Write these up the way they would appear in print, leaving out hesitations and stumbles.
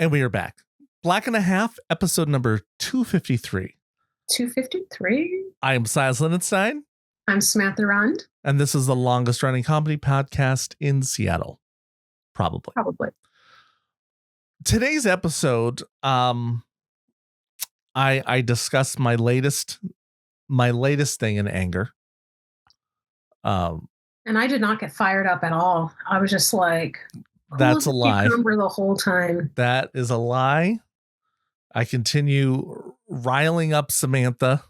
And we are back. Black and a Half, episode number 253. 253? I am Silas and I'm Samantha Rund. And this is the longest running comedy podcast in Seattle. Probably. Today's episode, I discussed my latest thing in anger. And I did not get fired up at all. I was just like, that's a lie. The whole time. That is a lie. I continue riling up Samantha.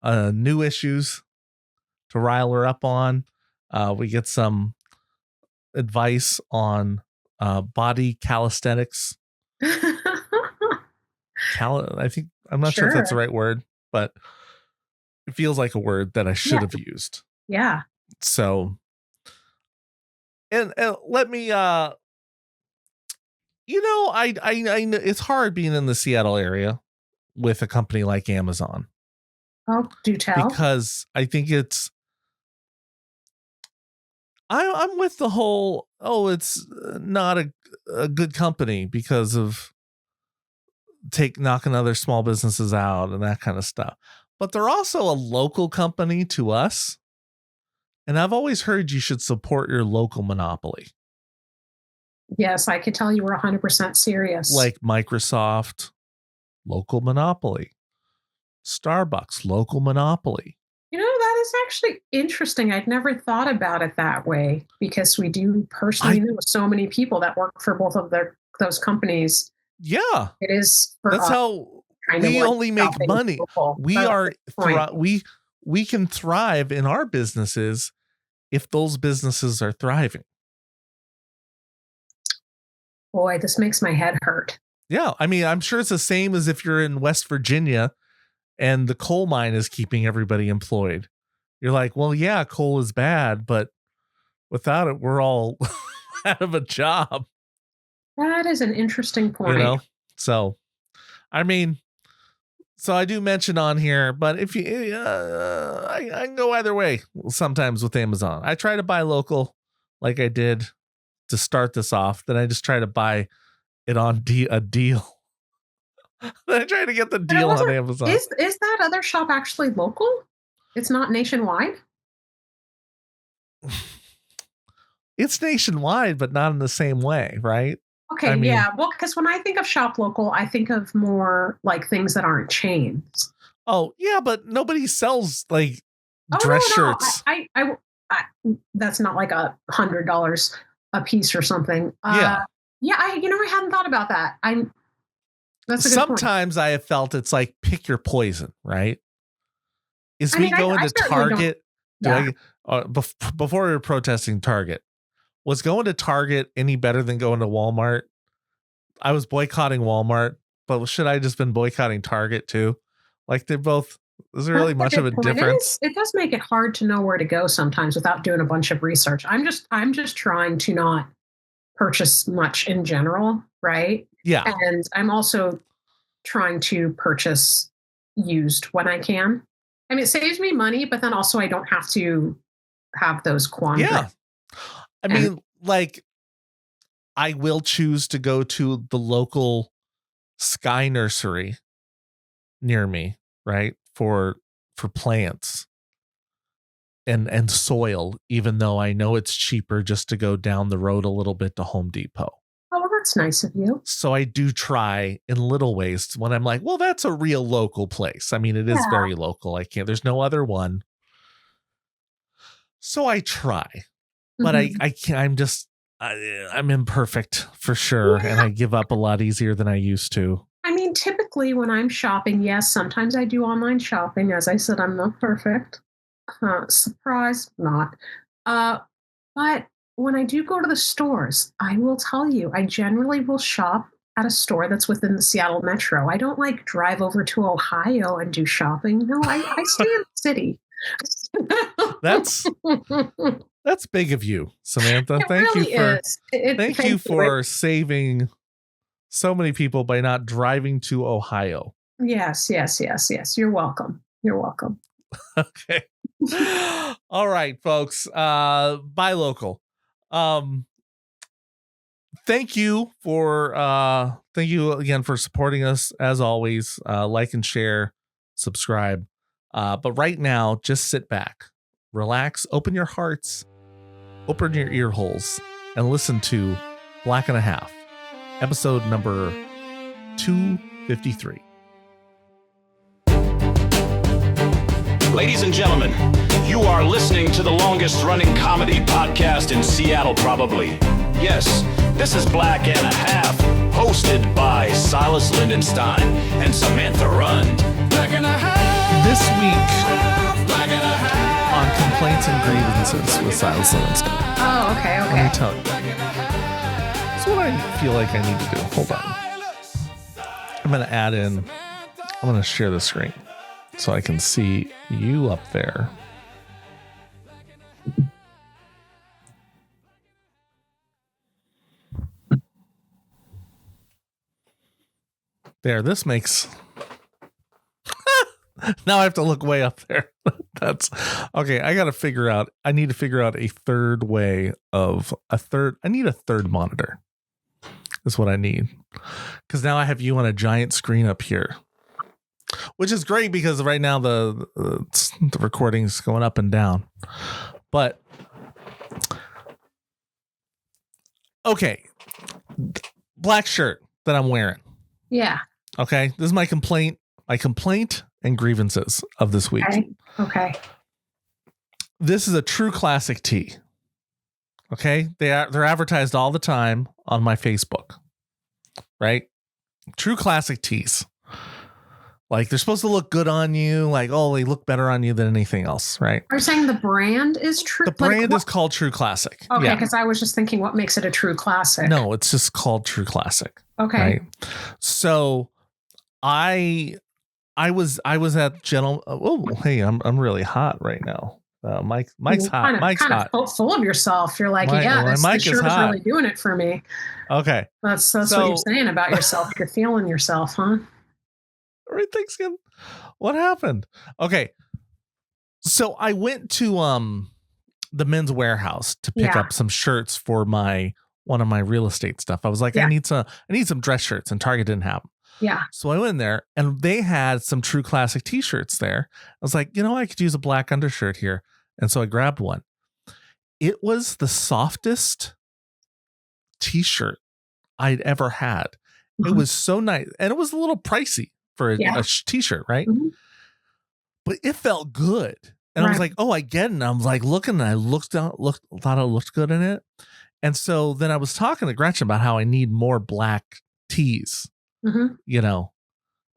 New issues to rile her up on. We get some advice on body calisthenics. I'm not sure if that's the right word, but it feels like a word that I should have used. Yeah. So, and let me, I it's hard being in the Seattle area with a company like Amazon. Oh, do tell. Because I think I'm with the whole, it's not a good company because of knocking other small businesses out and that kind of stuff. But they're also a local company to us. And I've always heard you should support your local monopoly. Yes, I could tell you were 100% serious. Like Microsoft, local monopoly. Starbucks, local monopoly. That is actually interesting. I'd never thought about it that way because we do personally know so many people that work for both of those companies. Yeah. It is. That's how we only make money. We can thrive in our businesses if those businesses are thriving. Boy, this makes my head hurt. Yeah. I mean, I'm sure it's the same as if you're in West Virginia and the coal mine is keeping everybody employed. You're like, well, yeah, coal is bad, but without it, we're all out of a job. That is an interesting point. So, I mean, I do mention on here, but if you, I can go either way sometimes with Amazon. I try to buy local like I did to start this off. Then I just try to buy it on a deal. I try to get the deal on Amazon. Is that other shop actually local? It's not nationwide? It's nationwide, but not in the same way, right? Okay, yeah. Well, because when I think of shop local, I think of more like things that aren't chains. Oh, yeah, but nobody sells like dress shirts. I that's not like $100 a piece or something. Yeah. I hadn't thought about that. That's a good Sometimes point. I have felt it's like pick your poison, right? Is me going to Target? Before we were protesting Target, was going to Target any better than going to Walmart? I was boycotting Walmart, but should I just been boycotting Target too? Like they're both. Is there really much of a difference? It does make it hard to know where to go sometimes without doing a bunch of research. I'm just trying to not purchase much in general, right? Yeah. And I'm also trying to purchase used when I can. I mean, it saves me money, but then also I don't have to have those quandaries. Yeah. I mean, like, I will choose to go to the local Sky Nursery near me, right? For plants and soil, even though I know it's cheaper just to go down the road a little bit to Home Depot. Oh, well, that's nice of you. So I do try in little ways when I'm like, well, that's a real local place. I mean, it is very local. There's no other one. So I try, but I can't, I'm imperfect for sure. Yeah. And I give up a lot easier than I used to. I mean, typically when I'm shopping, yes, sometimes I do online shopping. As I said, I'm not perfect. Surprise, not. But when I do go to the stores, I will tell you, I generally will shop at a store that's within the Seattle metro. I don't like drive over to Ohio and do shopping. No, I stay in the city. That's big of you, Samantha. Thank you for saving so many people by not driving to Ohio. Yes. You're welcome. Okay. All right, folks. Buy local. thank you again for supporting us as always. Like and share, subscribe. But right now, just sit back, relax, open your hearts, open your ear holes, and listen to Black and a Half, episode number 253. Ladies and gentlemen, you are listening to the longest running comedy podcast in Seattle, probably. Yes, this is Black and a Half, hosted by Silas Lindenstein and Samantha Rund. Black and a Half. This week on Complaints and Grievances with Silas Lindenstein. Oh, okay. Let me tell you. That's what I feel like I need to do. Hold on. I'm going to share the screen so I can see you up there. There, this makes... Now I have to look way up there. That's okay. I need to figure out a third way of I need a third monitor. Is what I need. Because now I have you on a giant screen up here, which is great because right now the recording's going up and down. But okay, black shirt that I'm wearing. Yeah. Okay, this is my complaint and grievances of this week. Okay. This is a true classic tee. Okay, they're advertised all the time on my Facebook. Right? True classic tees. Like they're supposed to look good on you. Like, oh, they look better on you than anything else, right? Are you saying the brand is true? The brand is called True Classic. Okay, because I was just thinking, what makes it a true classic? No, it's just called True Classic. Okay. Right? So I was at General. Oh, hey, I'm really hot right now. Mike's hot. Mike's hot. Full of yourself. You're like, this shirt is really doing it for me. Okay, that's what you're saying about yourself. You're feeling yourself, huh? Everything's good. What happened? Okay, so I went to the Men's Warehouse to pick up some shirts for one of my real estate stuff. I was like, I need some dress shirts, and Target didn't have them. Yeah. So I went in there and they had some True Classic t-shirts there. I was like, I could use a black undershirt here. And so I grabbed one. It was the softest t-shirt I'd ever had. Mm-hmm. It was so nice. And it was a little pricey for a t-shirt, right? Mm-hmm. But it felt good. And I was like, oh, I get it. And I was like looking, and I thought it looked good in it. And so then I was talking to Gretchen about how I need more black tees. Mm-hmm.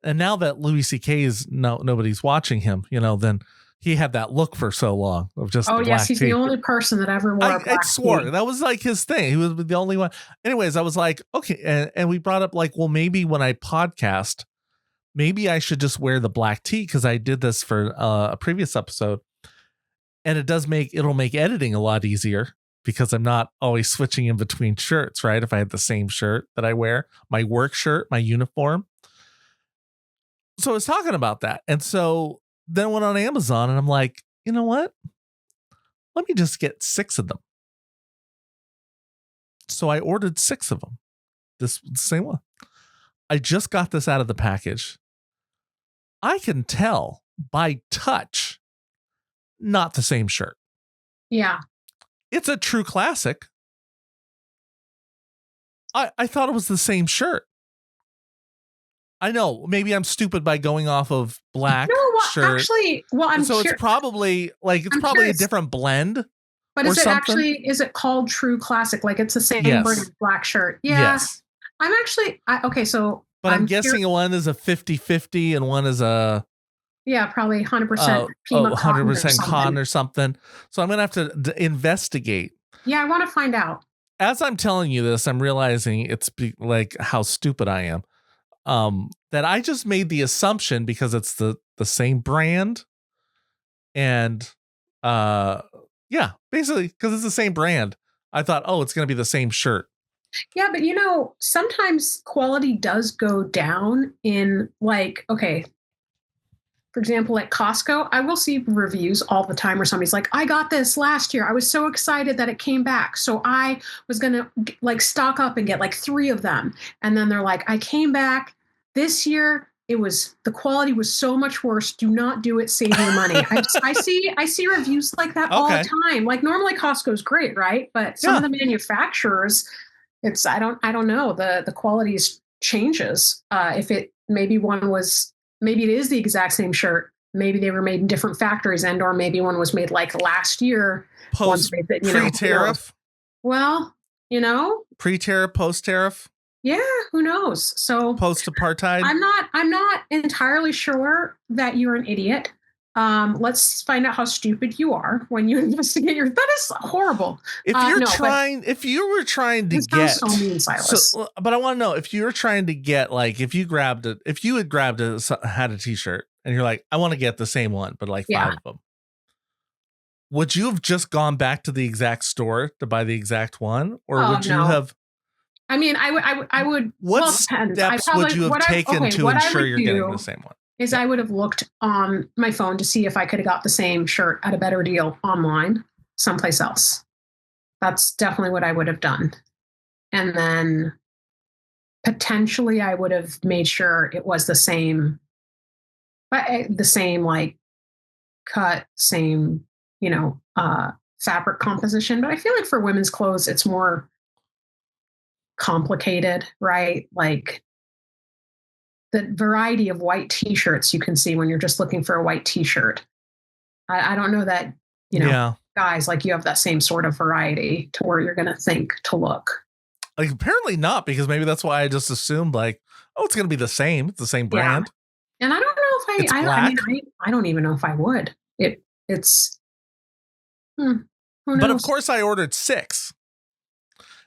And now that Louis C.K. is nobody's watching him, then he had that look for so long of just. Oh, yes. He's the only person that ever wore a black I swore tee. That was like his thing. He was the only one. Anyways, I was like, okay. And we brought up like, well, maybe when I podcast, maybe I should just wear the black tee because I did this for a previous episode. And it'll make editing a lot easier. Because I'm not always switching in between shirts, right? If I had the same shirt that I wear, my work shirt, my uniform. So I was talking about that. And so then I went on Amazon and I'm like, you know what? Let me just get 6 of them. So I ordered 6 of them. The same one. I just got this out of the package. I can tell by touch, not the same shirt. Yeah. It's a True Classic. I thought it was the same shirt. I know. Maybe I'm stupid by going off of black shirt. Actually, it's probably a different blend. But is it called True Classic? Like it's the same brand black shirt. Yeah. Yes. I'm actually okay. So, but I'm guessing one is a 50-50 and one is a. Yeah, probably 100% Pima 100% cotton or something. So I'm going to have to investigate. Yeah, I want to find out. As I'm telling you this, I'm realizing it's like how stupid I am. That I just made the assumption because it's the same brand. And basically because it's the same brand. I thought, it's going to be the same shirt. Yeah, but sometimes quality does go down in like, okay. for example, at Costco, I will see reviews all the time where somebody's like, I got this last year. I was so excited that it came back. So I was going to like stock up and get like 3 of them. And then they're like, I came back this year. The quality was so much worse. Do not do it. Save your money. I see reviews like that all the time. Like normally Costco's great, right? But some of the manufacturers, I don't know. The quality changes. If it maybe it is the exact same shirt. Maybe they were made in different factories, or maybe one was made like last year. Pre-tariff. Well, pre-tariff, post-tariff. Yeah, who knows? So post-apartheid. I'm not entirely sure that you're an idiot. Let's find out how stupid you are when you investigate that is horrible. If you were trying to get so mean, Silas. But I want to know if you were trying to get, like, if you had a t-shirt and you're like, I want to get the same one, but like 5 of them. Would you have just gone back to the exact store to buy the exact one? Or would you have? I mean, I would. What steps would you have taken to ensure you're getting the same one? I would have looked on my phone to see if I could have got the same shirt at a better deal online someplace else. That's definitely what I would have done. And then potentially I would have made sure it was the same like cut, same, fabric composition. But I feel like for women's clothes, it's more complicated, right? Like the variety of white t-shirts you can see when you're just looking for a white t-shirt. I don't know that, guys, like you have that same sort of variety to where you're going to think to look. Like, apparently not, because maybe that's why I just assumed like, oh, it's going to be the same. It's the same brand. Yeah. And I don't know if I don't even know if I would. It's who knows? But of course I ordered 6.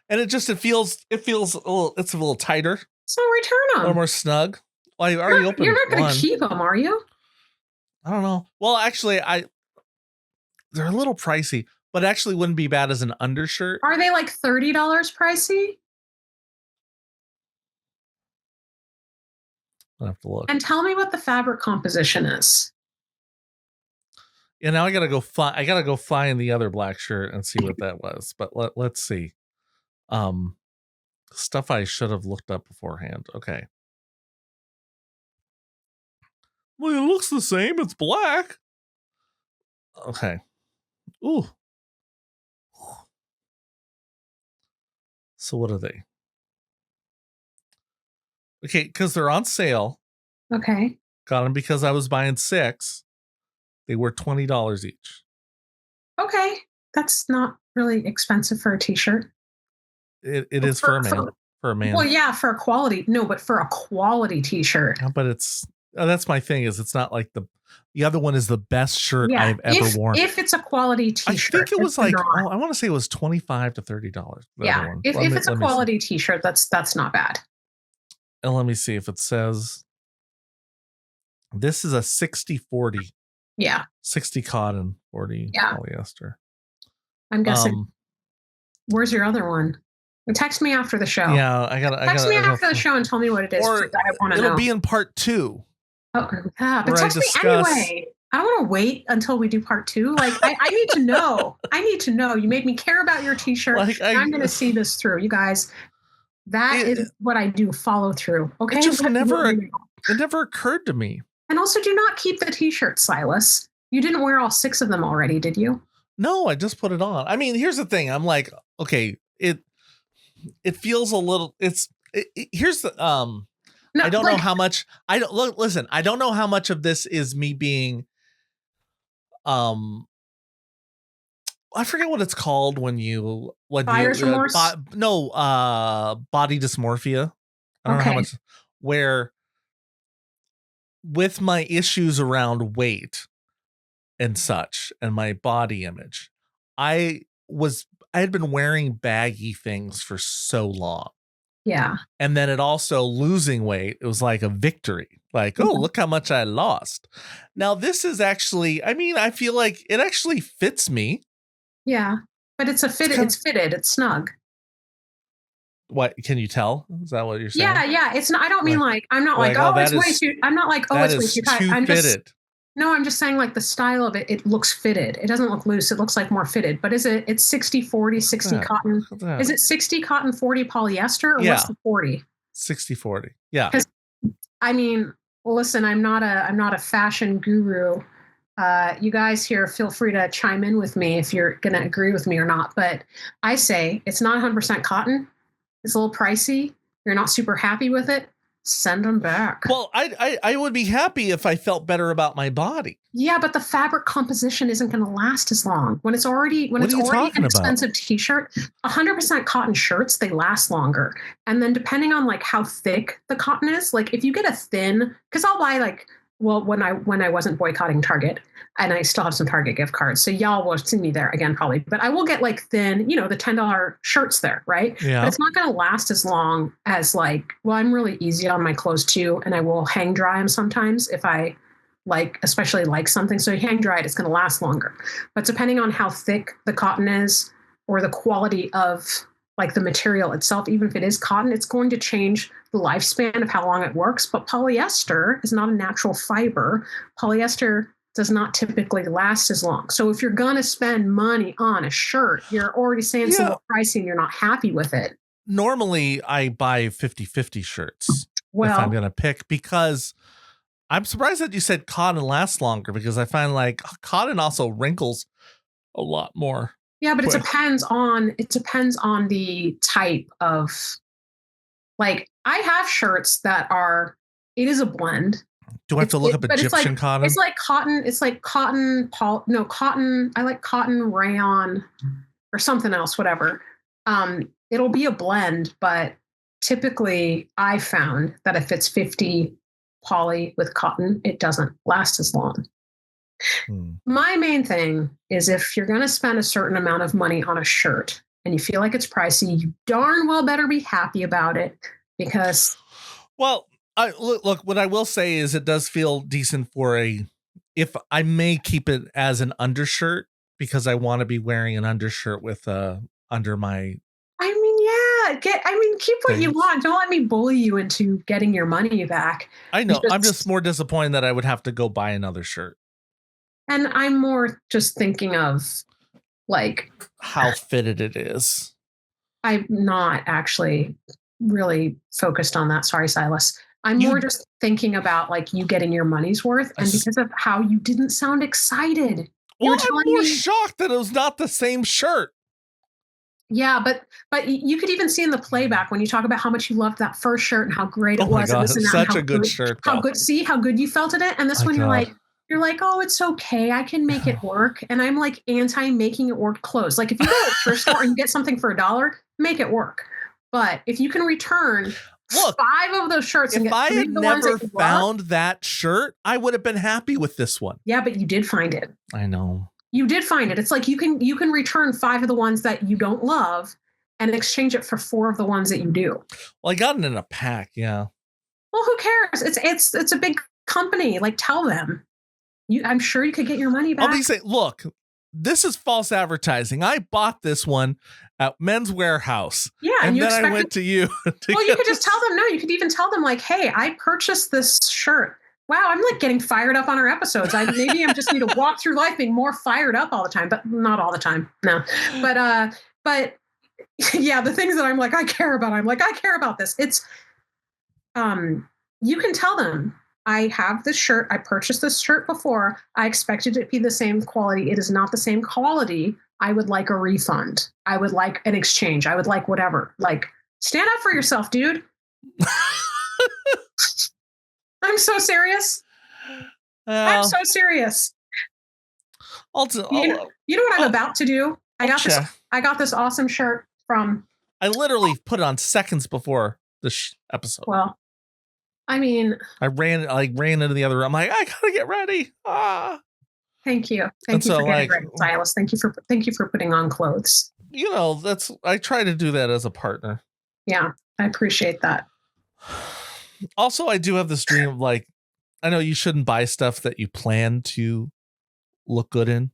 And it feels a little tighter. So return them. A little more snug. Well, I already opened. You're not going to keep them, are you? I don't know. Well, actually, they're a little pricey, but actually wouldn't be bad as an undershirt. Are they like $30 pricey? I'll have to look. And tell me what the fabric composition is. Yeah, now I gotta go find the other black shirt and see what that was. But let's see. Stuff I should have looked up beforehand. Okay. Well, it looks the same. It's black. Okay. Ooh. So what are they? Okay, because they're on sale. Okay. Got them because I was buying 6. They were $20 each. Okay. That's not really expensive for a t-shirt. It is for a man. For a man. Well, yeah, for a quality. No, but for a quality t-shirt. But that's my thing, is it's not like the other one is the best shirt I've ever worn. If it's a quality t-shirt. I think it was like, I want to say it was $25 to $30. Yeah. If it's a quality t-shirt, that's not bad. And let me see if it says this is a 60-40. Yeah. 60 cotton, 40 polyester. I'm guessing. Where's your other one? Text me after the show. Yeah, text me after the show and tell me what it is. Or I want to know. It'll be in part 2. Oh, but text me anyway. I don't want to wait until we do part 2. Like, I need to know. I need to know. You made me care about your t-shirt. Like, I'm going to see this through. You guys, that is what I do. Follow through. Okay. It never occurred to me. And also, do not keep the t-shirt, Silas. You didn't wear all 6 of them already, did you? No, I just put it on. I mean, here's the thing. I'm like, okay, it feels a little, here's the, no, I don't know how much, I don't know how much of this is me being, I forget what it's called when you, buyer's remorse? Body dysmorphia. I don't know how much, where with my issues around weight and such and my body image, I had been wearing baggy things for so long. Yeah. And then it also losing weight, it was like a victory. Like, oh, look how much I lost. Now this is actually, I mean, I feel like it actually fits me. Yeah. But it's fitted. It's snug. What, can you tell? Is that what you're saying? Yeah. It's not, I don't mean like, I'm not like, oh, it's way too, I'm not like, oh, it's way too tight. I'm fitted. No, I'm just saying like the style of it, it looks fitted. It doesn't look loose. It looks like more fitted. But it's 60-40, 60 cotton. Is it 60 cotton, 40 polyester, or what's the 40? 60-40. Yeah. Because I mean, listen, I'm not a fashion guru. You guys here, feel free to chime in with me if you're going to agree with me or not. But I say it's not 100% cotton. It's a little pricey. You're not super happy with it. Send them back. Well, I would be happy if I felt better about my body. Yeah, but the fabric composition isn't going to last as long. When it's already an expensive t-shirt, 100% cotton shirts, they last longer. And then depending on like how thick the cotton is, like if you get a thin, because I'll buy like, well, when I wasn't boycotting Target, and I still have some Target gift cards, so y'all will see me there again probably, but I will get like thin, the $10 shirts there, right? Yeah. But it's not going to last as long as like, well, I'm really easy on my clothes too, and I will hang dry them sometimes if I especially like something. So you hang dry it, it's going to last longer. But depending on how thick the cotton is or the quality of like the material itself, even if it is cotton, it's going to change the lifespan of how long it works. But polyester is not a natural fiber. Polyester does not typically last as long. So if you're going to spend money on a shirt, you're already saying it's a little pricey and you're not happy with it. Normally I buy 50-50 shirts if I'm going to pick, because I'm surprised that you said cotton lasts longer, because I find like cotton also wrinkles a lot more. Yeah, but it depends on the type of, like, I have shirts that it is a blend. Do I have to look up Egyptian cotton? It's like cotton, I like cotton rayon or something else, whatever. It'll be a blend, but typically I found that if it's 50 poly with cotton, it doesn't last as long. My main thing is if you're going to spend a certain amount of money on a shirt and you feel like it's pricey, you darn well better be happy about it, because. Well, look, what I will say is it does feel decent if I may keep it as an undershirt, because I want to be wearing an undershirt with under my. Keep what you want. Don't let me bully you into getting your money back. I know. I'm just more disappointed that I would have to go buy another shirt. And I'm more just thinking of like how fitted it is. I'm not actually really focused on that. Sorry, Silas. I'm more just thinking about like you getting your money's worth, and because of how you didn't sound excited. Well, I'm more shocked that it was not the same shirt. Yeah, but you could even see in the playback when you talk about how much you loved that first shirt and how great it was. God, and this and that, such a good shirt. How good you felt in it. And this one you're like, oh, it's okay. I can make it work. And I'm like anti-making it work clothes. Like if you go to a thrift store and you get something for $1, make it work. But if you can return 5 of those shirts and get 3 of the ones that you love. If I had never found that shirt, I would have been happy with this one. Yeah, but you did find it. I know. You did find it. It's like you can return 5 of the ones that you don't love and exchange it for 4 of the ones that you do. Well, I got it in a pack. Yeah. Well, who cares? It's a big company. Like, tell them. I'm sure you could get your money back. I'll be saying, look, this is false advertising. I bought this one at Men's Warehouse. Yeah, and then I went to you. Well, you could just tell them. No, you could even tell them like, hey, I purchased this shirt. Wow, I'm like getting fired up on our episodes. Maybe I just need to walk through life being more fired up all the time, but not all the time. No, but yeah, the things that I'm like, I care about this. It's, you can tell them, I have this shirt. I purchased this shirt before. I expected it to be the same quality. It is not the same quality. I would like a refund. I would like an exchange. I would like whatever. Like, stand up for yourself, dude. I'm so serious. I'm so serious. You know what I'm about to do? I got this awesome shirt from. I literally put it on seconds before this episode. Well, I mean, I ran into the other room. I'm like, I gotta get ready. Thank you. Thank you for getting ready, Silas. Thank you for putting on clothes. I try to do that as a partner. Yeah, I appreciate that. Also, I do have this dream of like, I know you shouldn't buy stuff that you plan to look good in.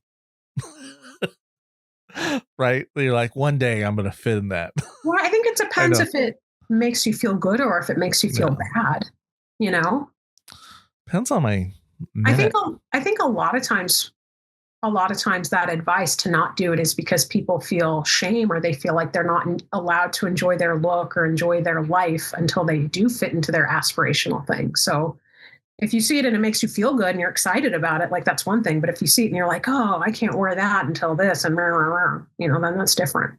Right? You're like, one day I'm going to fit in that. Well, I think it depends if it makes you feel good or if it makes you feel bad, Depends on minute. I think a lot of times that advice to not do it is because people feel shame, or they feel like they're not allowed to enjoy their look or enjoy their life until they do fit into their aspirational thing. So if you see it and it makes you feel good and you're excited about it, like that's one thing. But if you see it and you're like, oh, I can't wear that until this, and then that's different.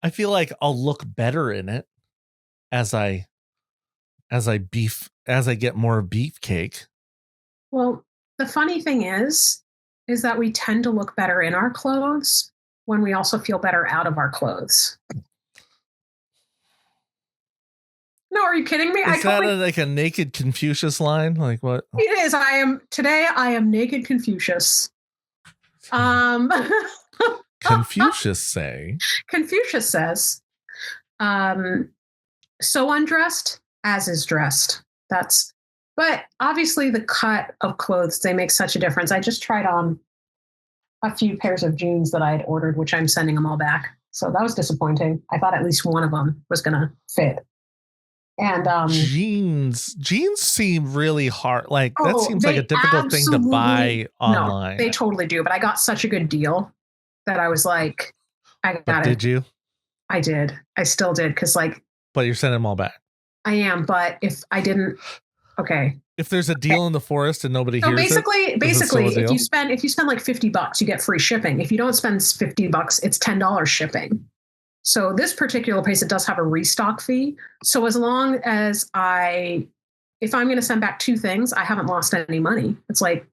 I feel like I'll look better in it as I get more beefcake. Well, the funny thing is that we tend to look better in our clothes when we also feel better out of our clothes. No, are you kidding me? Is that like a naked Confucius line? Like what? It is. I am naked Confucius. Confucius says, so undressed as is dressed. But obviously the cut of clothes, they make such a difference. I just tried on a few pairs of jeans that I had ordered, which I'm sending them all back. So that was disappointing. I thought at least one of them was going to fit. And jeans seem really hard. Like that seems like a difficult thing to buy online. No, they totally do. But I got such a good deal that I was like, I got it. Did you? I did. I still did. Cause but you're sending them all back. I am. But if I didn't, okay. If there's a deal in the forest and nobody hears basically, if you spend like $50, you get free shipping. If you don't spend $50, it's $10 shipping. So this particular place, it does have a restock fee. So as long as if I'm going to send back 2 things, I haven't lost any money. It's like,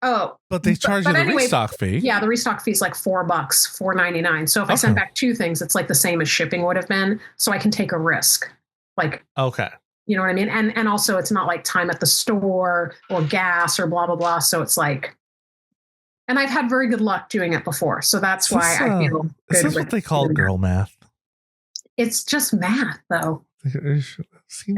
Oh, but they charge you the restock fee. Yeah, the restock fee is like $4, $4.99. So if I send back 2 things, it's like the same as shipping would have been. So I can take a risk. Like, okay, you know what I mean? And also, it's not like time at the store or gas or blah blah blah. So it's like, and I've had very good luck doing it before. So that's why I feel good. Is this what they call girl math? It's just math, though.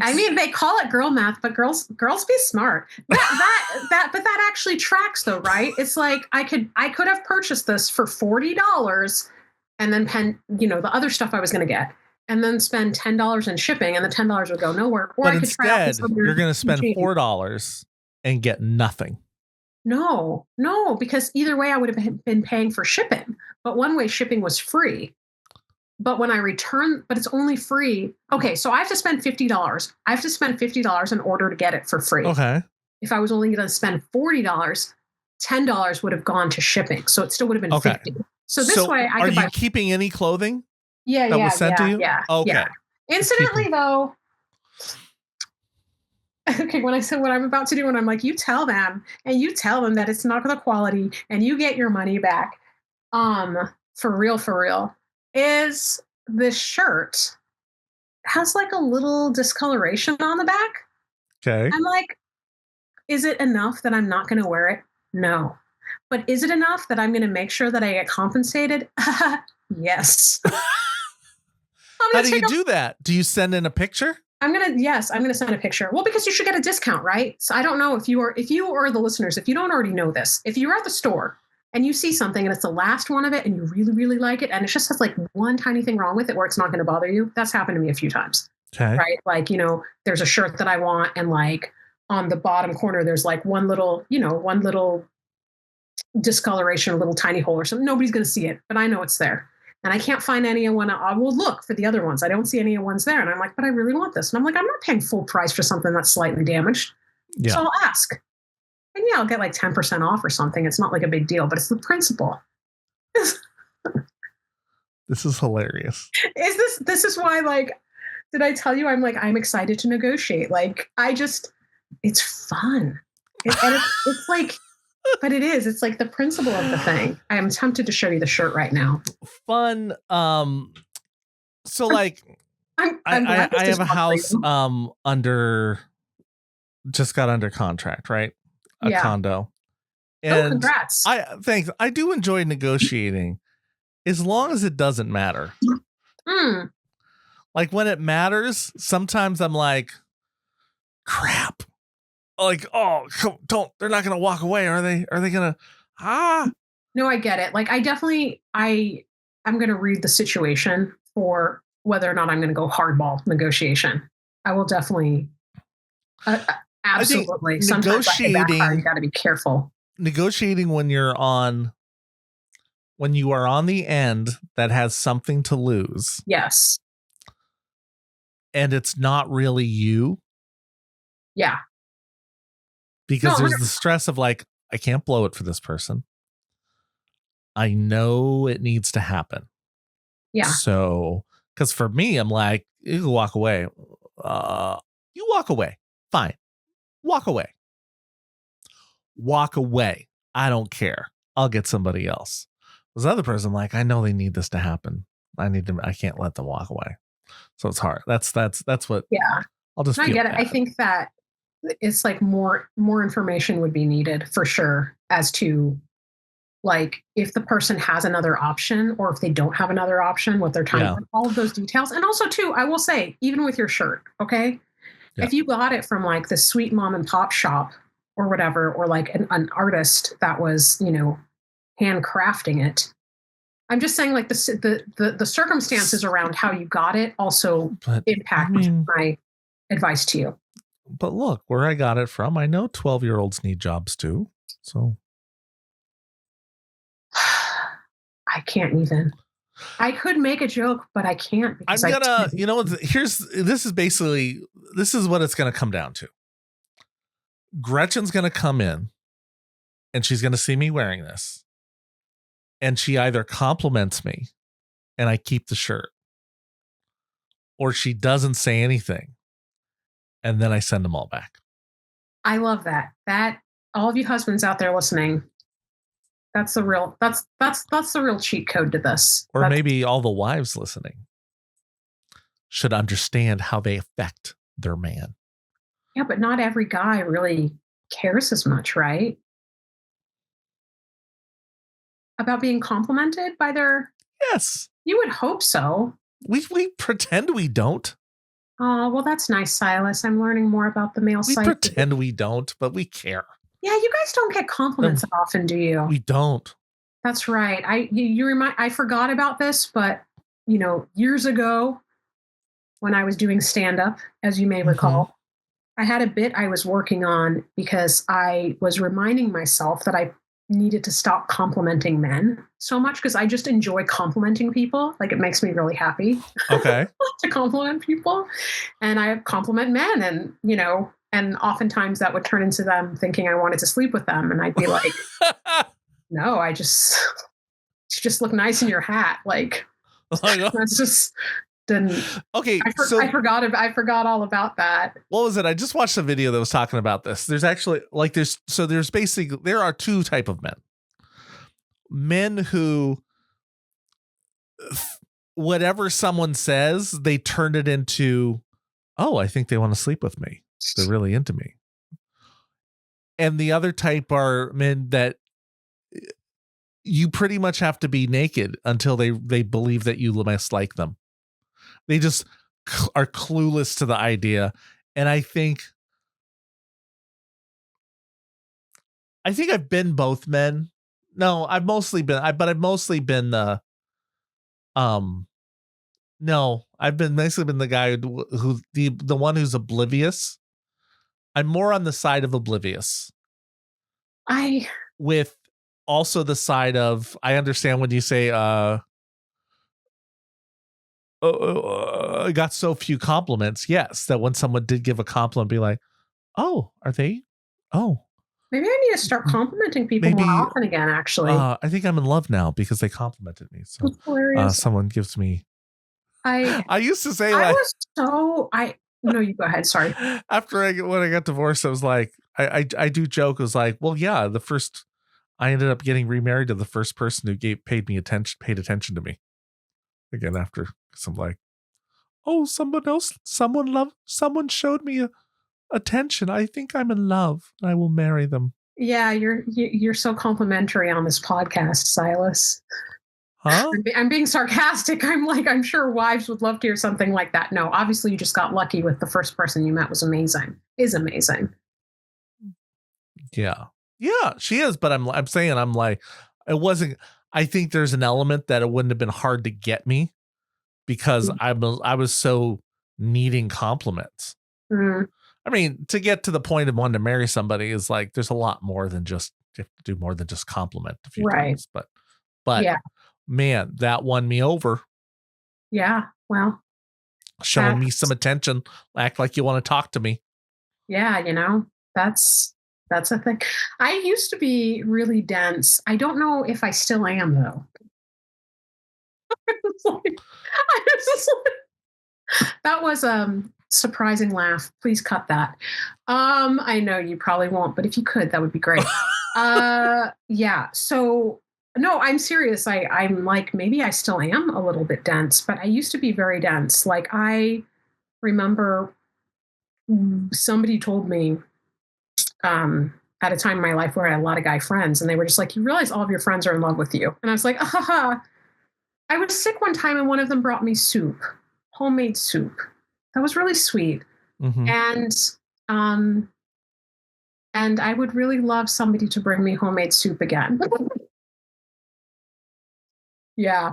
I mean, they call it girl math, but girls be smart. But that actually tracks, though, right? It's like I could have purchased this for $40 and then the other stuff I was going to get, and then spend $10 in shipping, and the $10 would go nowhere. Or but instead, you're going to spend $4 and get nothing. No, because either way, I would have been paying for shipping. But one way, shipping was free. But when I return, but it's only free. Okay, so I have to spend $50. I have to spend $50 in order to get it for free. Okay. If I was only going to spend $40, $10 would have gone to shipping. So it still would have been $50. So this way, I could buy. Are you keeping any clothing? Yeah, that was sent to you? Yeah. Okay. Yeah. Incidentally, though. Okay, what I'm about to do, when I'm like, you tell them that it's not the quality and you get your money back. For real, is this shirt has like a little discoloration on the back. Okay. I'm like, is it enough that I'm not going to wear it? No. But is it enough that I'm going to make sure that I get compensated? Yes. How do you do that? Do you send in a picture? I'm going to send a picture. Well, because you should get a discount, right? So I don't know if you or the listeners, if you don't already know this, if you're at the store and you see something and it's the last one of it and you really, really like it, and it just has like one tiny thing wrong with it where it's not going to bother you. That's happened to me a few times. Okay. Right? Like, there's a shirt that I want, and like on the bottom corner, there's like one little discoloration, a little tiny hole or something. Nobody's going to see it, but I know it's there. And I can't find anyone. I will look for the other ones. I don't see any ones there. And I'm like, but I really want this. And I'm like, I'm not paying full price for something that's slightly damaged. Yeah. So I'll ask. And I'll get like 10% off or something. It's not like a big deal, but it's the principle. This is hilarious. This is why, like, did I tell you I'm excited to negotiate? Like, it's fun. It's like, but it is. It's like the principle of the thing. I am tempted to show you the shirt right now. Fun. So like, I have a house just got under contract, right? A condo. And congrats. Thanks. I do enjoy negotiating as long as it doesn't matter. Like when it matters, sometimes I'm like, crap. Like, oh, they're not going to walk away. Are they going to, No, I get it. Like I'm going to read the situation for whether or not I'm going to go hardball negotiation. I will definitely. Absolutely. Sometimes you got to be careful. Negotiating when you are on the end that has something to lose. Yes. And it's not really you. Yeah. Because there's the stress of like, I can't blow it for this person. I know it needs to happen. Yeah. So, because for me, I'm like, you can walk away. You walk away. Fine. Walk away. Walk away. I don't care. I'll get somebody else. This other person, I'm like, I know they need this to happen. I can't let them walk away. So it's hard. That's what. Yeah. I'll just. I get it. I think that it's like more information would be needed for sure as to like if the person has another option or if they don't have another option, what their time, all of those details. And also too, I will say, even with your shirt, okay, if you got it from like the sweet mom and pop shop or whatever, or like an artist that was, handcrafting it. I'm just saying like the circumstances around how you got it also impact my advice to you. But look, where I got it from, I know 12-year-olds need jobs too. So I can't even. I could make a joke, but I can't. Because this is what it's going to come down to. Gretchen's going to come in and she's going to see me wearing this. And she either compliments me and I keep the shirt, or she doesn't say anything. And then I send them all back. I love that. All of you husbands out there listening, that's the real cheat code to this. Or maybe all the wives listening should understand how they affect their man. Yeah, but not every guy really cares as much, right? About being complimented by their... Yes. You would hope so. We pretend we don't. Oh, well, that's nice, Silas. I'm learning more about the male psyche. We pretend we don't, but we care. Yeah, you guys don't get compliments often, do you? We don't. That's right. I forgot about this, but years ago when I was doing stand-up, as you may recall, I had a bit I was working on because I was reminding myself that I needed to stop complimenting men so much because I just enjoy complimenting people. Like it makes me really happy. Okay. To compliment people. And I compliment men and, and oftentimes that would turn into them thinking I wanted to sleep with them. And I'd be like, no, you just look nice in your hat. Like that's just didn't. Okay. I forgot all about that. What was it? I just watched a video that was talking about this. There's actually there are two type of men. Men who whatever someone says, they turn it into, oh, I think they want to sleep with me. They're really into me. And the other type are men that you pretty much have to be naked until they believe that you must like them. They just are clueless to the idea. And I think I've been both men. No, I've mostly been no, I've basically been the guy who the one who's oblivious. I'm more on the side of oblivious. With also the side of, I understand when you say, I got so few compliments. Yes, that when someone did give a compliment, be like, oh, are they? Oh. Maybe I need to start complimenting people more often again, actually. I think I'm in love now because they complimented me. So someone gives me. I used to say no, you go ahead. Sorry. When I got divorced, I was like, I do joke. I was like, well, yeah, I ended up getting remarried to the first person who paid attention to me again after. Cause I'm like, oh, someone showed me attention. I think I'm in love. I will marry them. Yeah. You're so complimentary on this podcast, Silas. Huh? I'm being sarcastic. I'm sure wives would love to hear something like that. No, obviously you just got lucky with the first person you met is amazing. Yeah. Yeah, she is. But I'm saying, I'm like, it wasn't, I think there's an element that it wouldn't have been hard to get me because I was so needing compliments. Mm. I mean, to get to the point of wanting to marry somebody is like, there's a lot more than just, you have to do more than just compliment a few times. But yeah. Man, that won me over. Yeah. Well, showing me some attention, act like you want to talk to me. Yeah. That's a thing. I used to be really dense. I don't know if I still am though. That was surprising laugh. Please cut that. I know you probably won't, but if you could, that would be great. Yeah. So no, I'm serious. I'm like, maybe I still am a little bit dense, but I used to be very dense. Like I remember somebody told me at a time in my life where I had a lot of guy friends, and they were just like, you realize all of your friends are in love with you. And I was like, I was sick one time and one of them brought me soup, homemade soup. That was really sweet. Mm-hmm. And I would really love somebody to bring me homemade soup again. Yeah.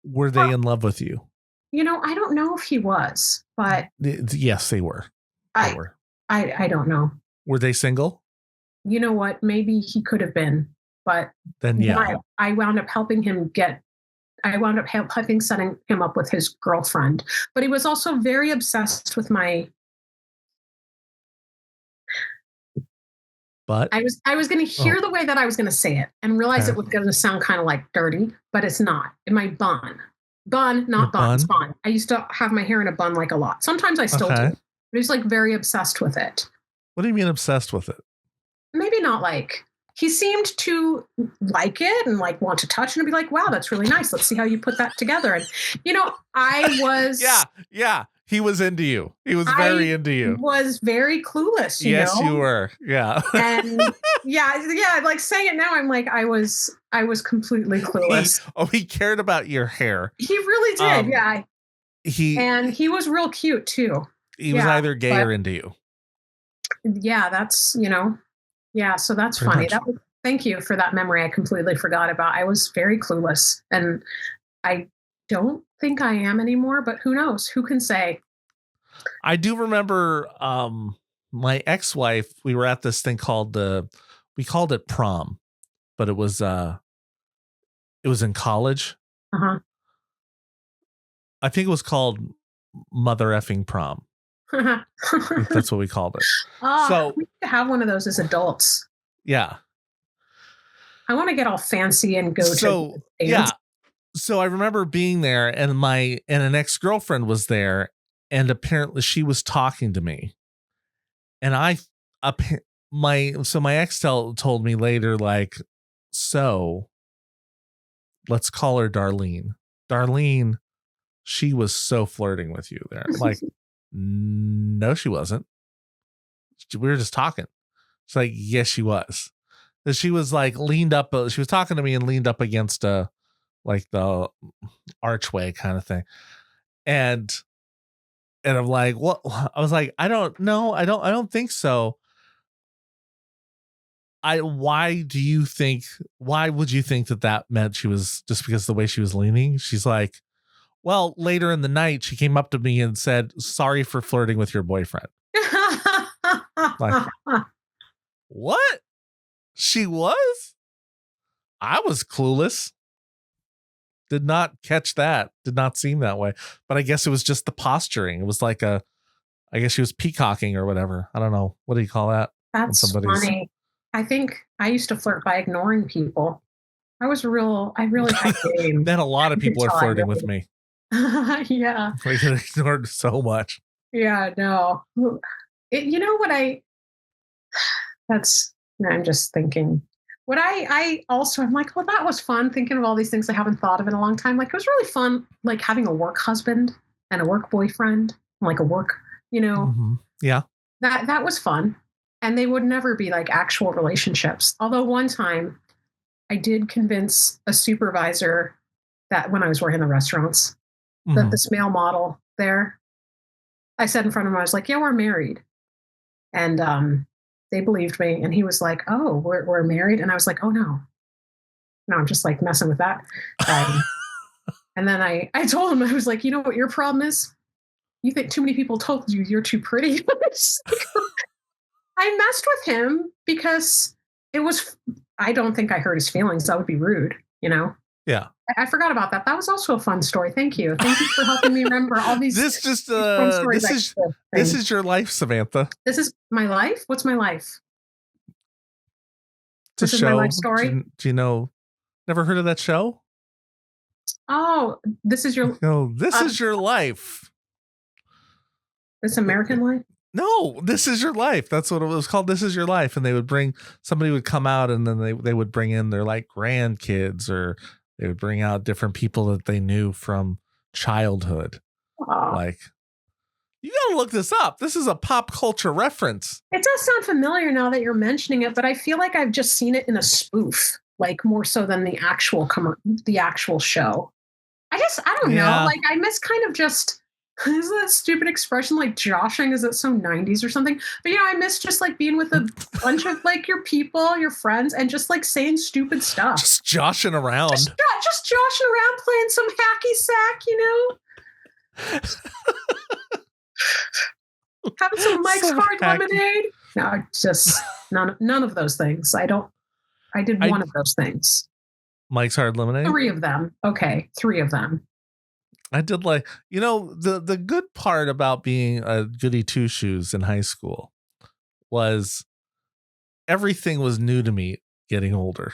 Were they in love with you? I don't know if he was, but yes, they were. I don't know. Were they single? You know what? Maybe he could have been, but then yeah. I wound up helping him helping setting him up with his girlfriend. But he was also very obsessed with my. But I was going to hear the way that I was going to say it and realize it was going to sound kind of like dirty, but it's not. In my bun, not buns. Bun. I used to have my hair in a bun like a lot. Sometimes I still do. But he's like very obsessed with it. What do you mean obsessed with it? Maybe not like. He seemed to like it and like want to touch and be like, wow, that's really nice. Let's see how you put that together. And, I was. Yeah. He was into you. He was very into you. Was very clueless. Yes, you were. Yeah. And yeah. Like saying it now, I'm like, I was completely clueless. He cared about your hair. He really did. Yeah. He was real cute too. He was either gay or into you. Yeah, that's, yeah. So that's Pretty funny. Thank you for that memory. I completely forgot about. I was very clueless, and I don't think I am anymore, but who knows? Who can say? I do remember my ex-wife, we were at this thing called we called it prom, but it was in college. Uh-huh. I think it was called mother effing prom. That's what we called it. So we need to have one of those as adults. Yeah. I want to get all fancy and go to. Yeah. So I remember being there, and an ex-girlfriend was there, and apparently she was talking to me, and my ex told me later, like, so let's call her Darlene. Darlene, she was so flirting with you there. Like, no, she wasn't. We were just talking. It's like, yes, she was. And she was like leaned up. She was talking to me and leaned up against like the archway kind of thing. And I'm like, what? I was like, I don't know. I don't think so. Why would you think that meant she was, just because of the way she was leaning? She's like, well, later in the night, she came up to me and said, sorry for flirting with your boyfriend. Like, what? She was? I was clueless. Did not catch that. Did not seem that way. But I guess it was just the posturing. It was like I guess she was peacocking or whatever. I don't know. What do you call that? That's funny. I think I used to flirt by ignoring people. I really had game. Then a lot of people are flirting with me. Yeah. I get ignored so much. Yeah, no. I'm just thinking. What I also, I'm like, well, that was fun thinking of all these things I haven't thought of in a long time. Like, it was really fun, like having a work husband and a work boyfriend, like a work, Mm-hmm. Yeah. That was fun. And they would never be like actual relationships. Although one time I did convince a supervisor that when I was working in the restaurants, that this male model there, I said in front of him, I was like, yeah, we're married. And they believed me. And he was like, oh, we're married. And I was like, oh, no, I'm just like messing with that. And then I told him, I was like, you know what your problem is? You think too many people told you you're too pretty. I messed with him because it was, I don't think I hurt his feelings. That would be rude, Yeah. I forgot about that. That was also a fun story. Thank you. Thank you for helping me remember all these. This just fun stories this is your life, Samantha. This is my life. What's my life? This is my life story. Do you know? Never heard of that show? Oh, this is your. No, this is your life. This American Life. No, This Is Your Life. That's what it was called. This Is Your Life, and they would somebody would come out, and then they would bring in their like grandkids, or they would bring out different people that they knew from childhood. Like, you gotta look this up. This is a pop culture reference. It does sound familiar now that you're mentioning it, but I feel like I've just seen it in a spoof, like more so than the actual show. I don't know. Like I miss kind of just. Is that stupid expression like joshing? Is it so 90s or something? But I miss just like being with a bunch of like your people, your friends, and just like saying stupid stuff. Just joshing around. Just joshing around playing some hacky sack, Having some Mike's Hard Lemonade. No, just none of those things. I did one of those things. Mike's Hard Lemonade? 3 of them. Okay, 3 of them. I did like, the good part about being a goody two shoes in high school was everything was new to me getting older.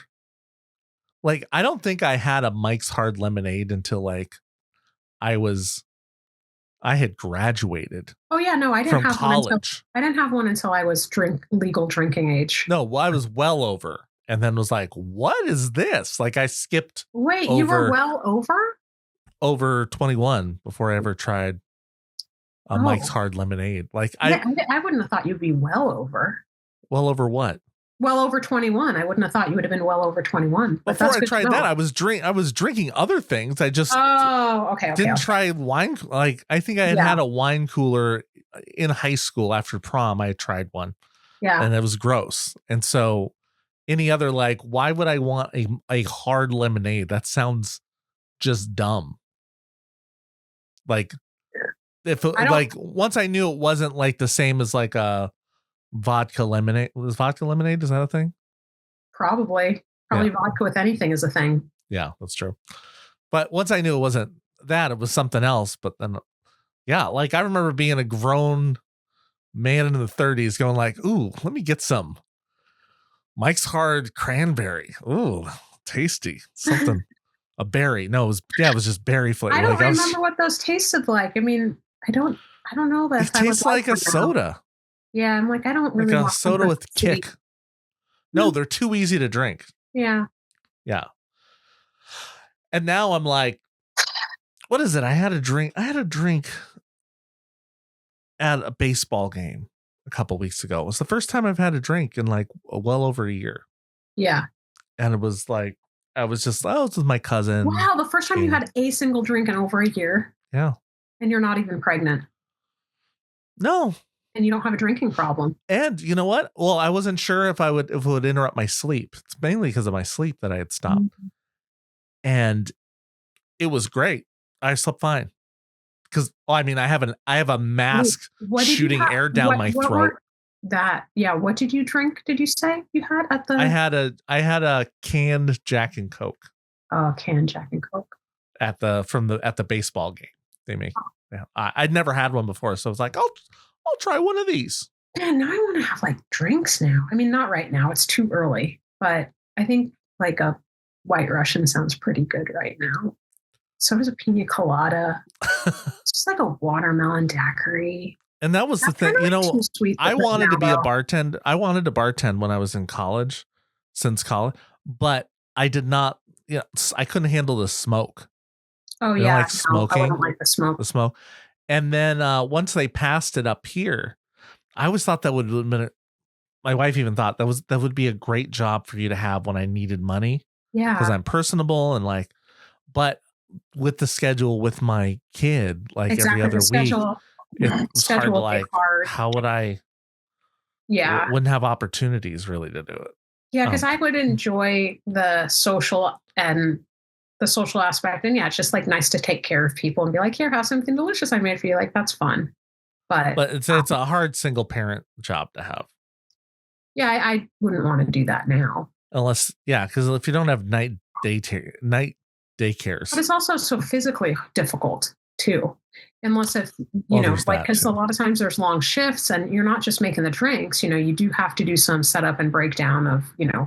Like, I don't think I had a Mike's Hard Lemonade until like I had graduated. Oh yeah, no, I didn't have college. I didn't have one until I was legal drinking age. No, well, I was well over, and then was like, "What is this?" Like, I skipped. Wait, you were well over? Over 21 before I ever tried a Mike's Hard Lemonade. Like I wouldn't have thought you'd be well over. Well over what? Well over 21. I wouldn't have thought you would have been well over 21. Before I tried that, I was drinking other things. I just didn't try wine. Like, I think I had a wine cooler in high school after prom. I tried one. Yeah. And it was gross. And so any other, like, why would I want a hard lemonade? That sounds just dumb. Like, once I knew it wasn't like the same as like a vodka lemonade. Was vodka lemonade? Is that a thing? Probably vodka with anything is a thing. Yeah, that's true. But once I knew it wasn't that, it was something else. But then, like I remember being a grown man in the 30s going like, ooh, let me get some Mike's Hard Cranberry. Ooh, tasty. Something. A berry. No, it was just berry flavor. I don't remember what those tasted like. I mean, I don't know that. It tastes like a soda. Yeah, I'm like, I don't really want a soda with kick. No, they're too easy to drink. Yeah. Yeah. And now I'm like, what is it? I had a drink at a baseball game a couple weeks ago. It was the first time I've had a drink in like well over a year. Yeah. And it was like, I was just, this is my cousin. Wow, the first time you had a single drink in over a year. Yeah. And you're not even pregnant. No. And you don't have a drinking problem. And you know what? Well, I wasn't sure if it would interrupt my sleep. It's mainly because of my sleep that I had stopped. Mm-hmm. And it was great. I slept fine. Because I have a mask shooting air down my throat. What did you drink? Did you say you had at the? I had a canned Jack and Coke. Oh, canned Jack and Coke at the baseball game they make. Oh. Yeah, I'd never had one before, so I was like, I'll try one of these. Man, now I want to have like drinks now. I mean, not right now; it's too early. But I think like a White Russian sounds pretty good right now. So does a pina colada. It's just like a watermelon daiquiri. And that was the thing, I wanted to be a bartender. I wanted to bartend when I was in college, but I did not, I couldn't handle the smoke. Oh, yeah. Like smoking. I wouldn't like the smoke. And then once they passed it up here, I always thought that would have been, my wife even thought that would be a great job for you to have when I needed money. Yeah. Because I'm personable and like, but with the schedule with my kid, like every other week. It was hard to like, how would I? Yeah. Wouldn't have opportunities really to do it. Yeah, because I would enjoy the social and the social aspect. And yeah, it's just like nice to take care of people and be like, here, have something delicious I made for you. Like, that's fun. But it's a hard single parent job to have. Yeah, I wouldn't want to do that now. Unless, because if you don't have night daycares. But it's also so physically difficult too. Unless if, because a lot of times there's long shifts and you're not just making the drinks, you do have to do some setup and breakdown of,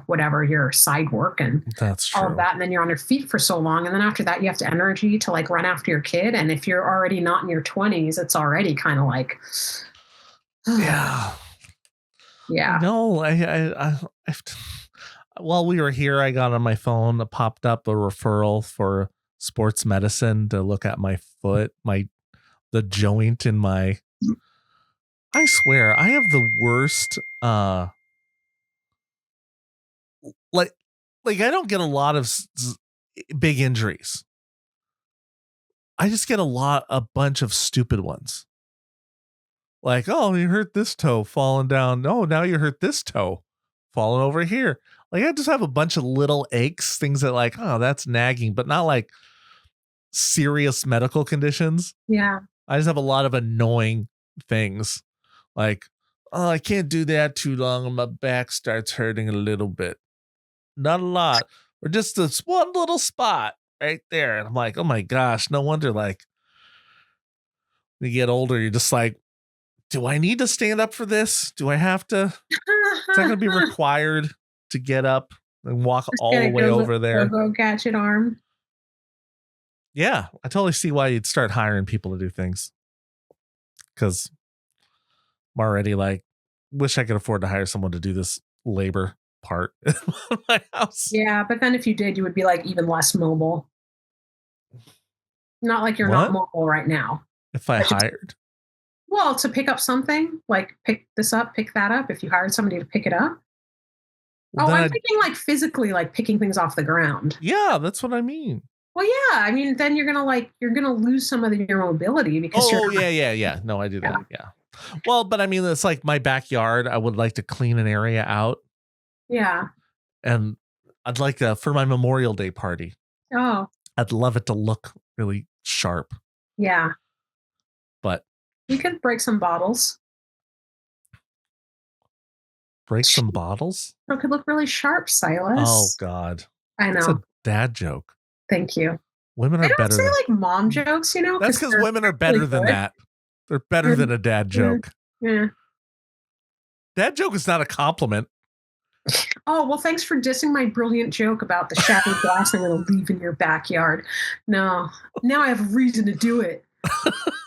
whatever your side work and that's true. All of that. And then you're on your feet for so long. And then after that, you have to energy to like run after your kid. And if you're already not in your 20s, it's already kind of like, yeah. No, while we were here, I got on my phone, it popped up a referral for sports medicine to look at my foot, the joint in my, I swear, I have the worst, like I don't get a lot of big injuries. I just get a bunch of stupid ones. Like, oh, you hurt this toe falling down. Oh, now you hurt this toe falling over here. Like, I just have a bunch of little aches, things that like, oh, that's nagging, but not like serious medical conditions. Yeah. I just have a lot of annoying things. Like, oh, I can't do that too long and my back starts hurting a little bit. Not a lot. Or just this one little spot right there. And I'm like, oh my gosh, no wonder like when you get older, you're just like, do I need to stand up for this? Do I have to? Is that going to be required to get up and walk all the way over there? Go catch an arm. Yeah, I totally see why you'd start hiring people to do things. Because I'm already like, wish I could afford to hire someone to do this labor part in my house. Yeah, but then if you did, you would be like even less mobile. Not like you're not mobile right now. If I hired? Well, to pick up something, like pick this up, pick that up, if you hired somebody to pick it up. Well, I'm thinking like physically, like picking things off the ground. Yeah, that's what I mean. Well, yeah, I mean, then you're gonna lose some of your mobility because yeah. No, I do that. Yeah. Well, but I mean, it's like my backyard. I would like to clean an area out. Yeah. And I'd like to, for my Memorial Day party. Oh. I'd love it to look really sharp. Yeah. But you could break some bottles. Break some bottles? It could look really sharp, Silas. Oh, God. I know. It's a dad joke. Thank you. Women are better. Say like mom jokes, That's because women are better than that. They're better than a dad joke. Yeah. Dad joke is not a compliment. Oh, well, thanks for dissing my brilliant joke about the shattered glass I'm going to leave in your backyard. No. Now I have a reason to do it.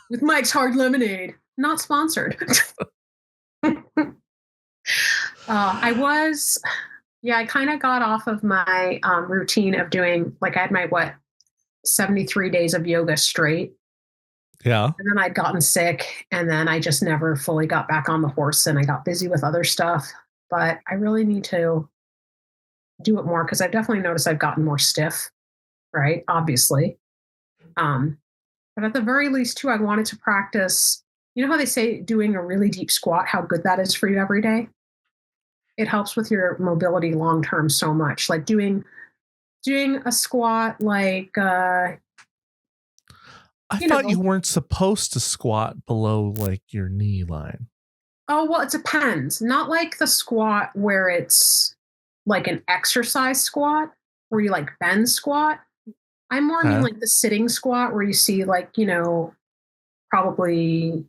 With Mike's Hard Lemonade. Not sponsored. I kind of got off of my routine of doing, like I had my, 73 days of yoga straight. Yeah. And then I'd gotten sick and then I just never fully got back on the horse and I got busy with other stuff. But I really need to do it more because I've definitely noticed I've gotten more stiff, right? Obviously. But at the very least, too, I wanted to practice. You know how they say doing a really deep squat, how good that is for you every day? It helps with your mobility long term so much. Like doing a squat like I thought you weren't supposed to squat below like your knee line. Oh, well, it depends. Not like the squat where it's like an exercise squat where you like bend squat. I more mean like the sitting squat where you see like, probably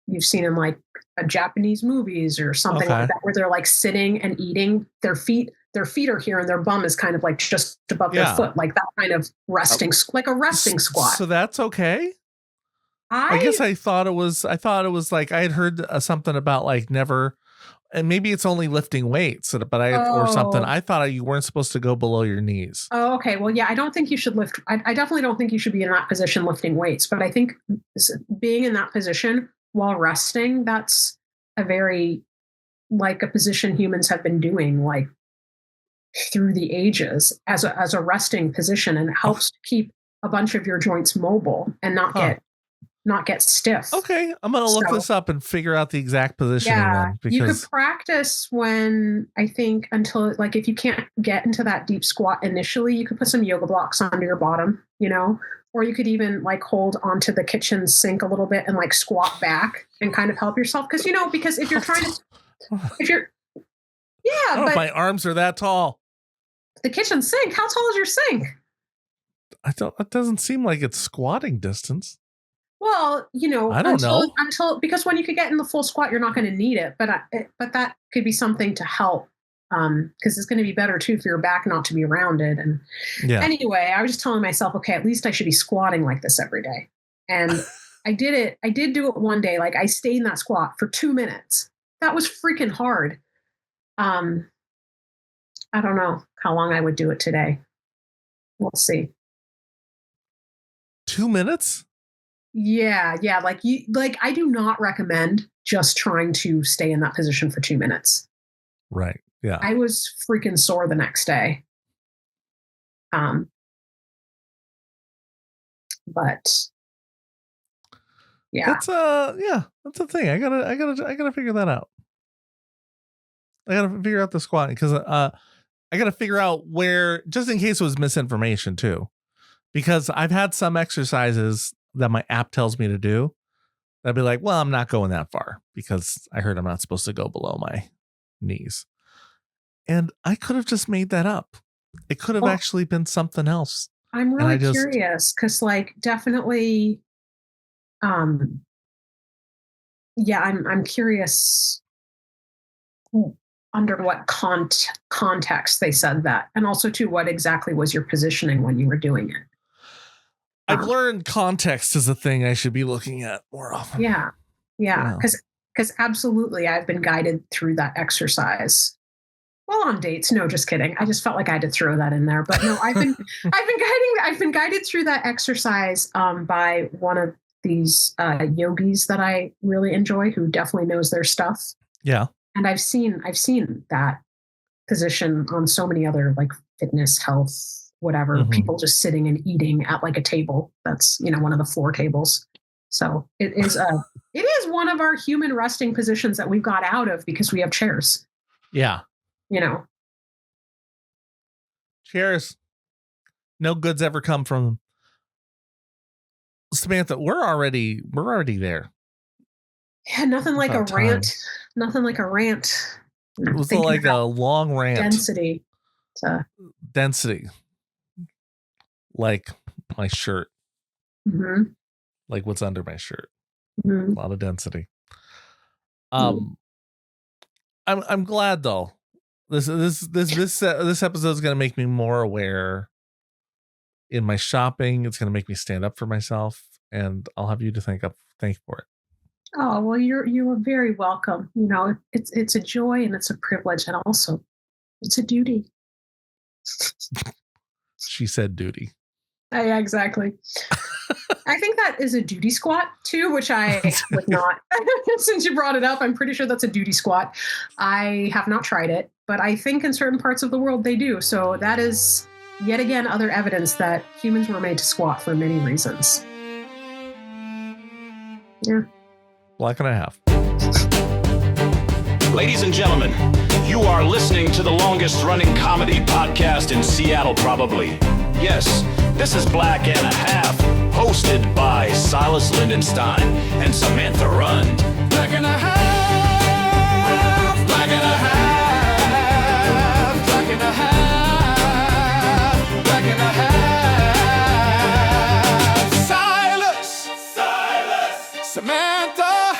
you've seen in like a Japanese movies or something like that where they're like sitting and eating. Their feet are here and their bum is kind of like just above their foot, like that kind of resting, like a resting squat. So that's okay. I guess I thought it was like I had heard something about like never, and maybe it's only lifting weights, but or something. I thought you weren't supposed to go below your knees. Oh, okay. Well, yeah, I don't think you should lift. I definitely don't think you should be in that position lifting weights, but I think being in that position while resting, that's a very, like a position humans have been doing like through the ages as a resting position, and it helps to keep a bunch of your joints mobile and not get not get stiff. Okay, I'm gonna look this up and figure out the exact positioning. Yeah, then, because you could practice when I think until like if you can't get into that deep squat initially, you could put some yoga blocks under your bottom, or you could even like hold onto the kitchen sink a little bit and like squat back and kind of help yourself because if you're trying to, I don't know if my arms are that tall. The kitchen sink, how tall is your sink? It doesn't seem like it's squatting distance. Well, I don't know until because when you could get in the full squat, you're not going to need it. But that could be something to help because it's going to be better too for your back not to be rounded. And anyway, I was just telling myself, okay, at least I should be squatting like this every day. And I did it. I did do it one day. Like I stayed in that squat for 2 minutes. That was freaking hard. I don't know how long I would do it today. We'll see. 2 minutes? Yeah. Like I do not recommend just trying to stay in that position for 2 minutes. Right. Yeah. I was freaking sore the next day. But yeah. That's the thing. I gotta figure that out. I gotta figure out the squatting because I gotta figure out where, just in case it was misinformation too. Because I've had some exercises that my app tells me to do. I'd be like, well, I'm not going that far because I heard I'm not supposed to go below my knees. And I could have just made that up. It could have actually been something else. I'm really curious because like definitely, I'm curious under what context they said that. And also too, what exactly was your positioning when you were doing it? I've learned context is a thing I should be looking at more often. Yeah. Because absolutely, I've been guided through that exercise. Well, on dates, no, just kidding. I just felt like I had to throw that in there, but no, I've been guided through that exercise by one of these yogis that I really enjoy, who definitely knows their stuff. Yeah, and I've seen that position on so many other like fitness, health, whatever, people just sitting and eating at like a table. That's, one of the 4 tables. So it is one of our human resting positions that we've got out of because we have chairs. Yeah. Chairs. No goods ever come from them. Samantha, we're already there. Yeah. Nothing like a rant. Nothing like a rant. It was like a long rant. Density. Like my shirt. Mm-hmm. Like what's under my shirt. Mm-hmm. A lot of density. I'm glad though. This episode is going to make me more aware in my shopping. It's going to make me stand up for myself, and I'll have you to thank for it. Oh, well, you are very welcome. It's a joy and it's a privilege, and also it's a duty. She said duty. Yeah, exactly. I think that is a duty squat too, which I would not. Since you brought it up, I'm pretty sure that's a duty squat. I have not tried it, but I think in certain parts of the world they do. So that is yet again other evidence that humans were made to squat for many reasons. Yeah. Black and a half. Ladies and gentlemen, you are listening to the longest running comedy podcast in Seattle, probably. Yes, this is Black and a Half, hosted by Silas Lindenstein and Samantha Rund. Black and a half, black and a half, black and a half, black and a half. Silas, Samantha.